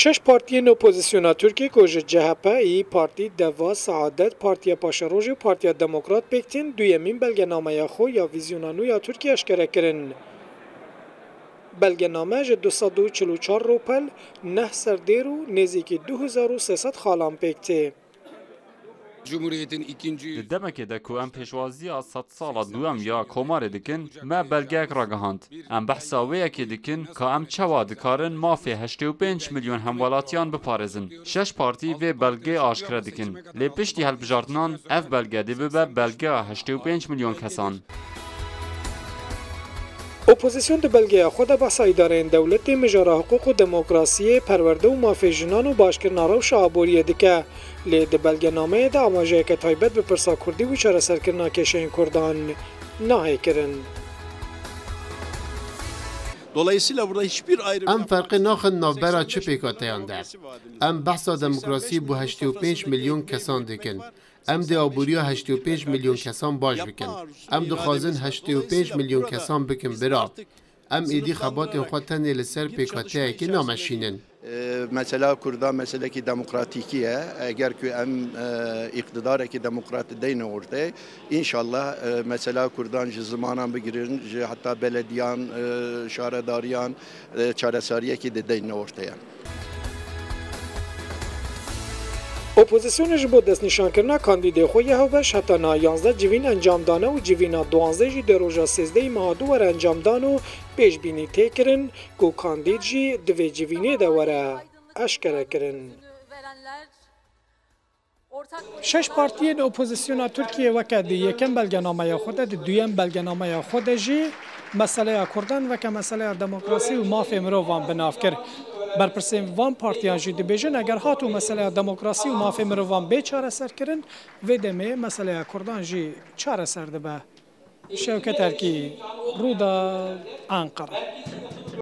شش پارتیین اپوزیسیونا ترکیه که CHP ای پارتی دوا سعادت پارتی پاشاروژ و پارتی دموکرات پکتین دویمین بلگه‌نامه خو یا ویزیونانو یا ترکیه اشکره کرن. بلگه‌نامه ج 244 روپل نه سردیر و نزدیک 2300 خالان پکته. demek de ku em pêşwaziya 100 sala duem ya komarê dikin me belgeyek ragihand. Em behsa wêyekê dikin ka em çawa dikarin mafê 85 milyon hemwelatiyan biparêzin. Şeş partî vê belgê aşkire dikin. Lê piştî helbijartinan ev belge dê bibe belgeya 85 milyon kesan. اپوزیسیون د بلگه خود بحث اداره دولت مجاره حقوق و دموکراسی پرورده و مافی جنان و باشکرنا رو شعبوریه دکه لی د بلگه نامه دا آماجه که تایبت به پرسا کردی و چرا سرکرنا کشین کردان نهی کرن. Dolayısıyla burada hiçbir ayrım ام فرق ناخن نوبرا چه پیکاتیان ده ام بحثا دموکراسی بو 85 میلیون کسان دکن ام ده آبوریا 85 میلیون کسان باش بکن ام دو خازن 85 میلیون کسان بکن برا ام ایدی خبات خود تنه لسر پیکاتیه که نامشینن mesela Kurda mesele ki demokratikiye eğer ki iktidar ki demokrat deyne ortaya inşallah mesela Kurdan zamanın bigirin hatta belediyan şaredariyan çaresariye ki de deyne ortaya. اپوزیسیون ji bo destnîşankirina kandîdê xwe ya hevbeş heta na 11 civîn encamdane û civîna 12 jî de roja 13 meha du were encamdan û pêşbînî tê kirin ku kandîd jî di vê civînê de were eşkere kirin. شش پارتیین اپوزیسیونا ترکیه وکه دی یکم بلگه‌نامه خود دی دویم بلگه‌نامه خود جی مسئله کردان وکه مسئله دموکراسی و مافی مروان بناف کر. برپرسیم وان پارتیان جی دیبیجن اگر هاتو مسئله دموکراسی و مافی مروان به چاره سر کرن و دمه مسئله کردان جی چاره سر دبه. شوکت ارکی رودا انقره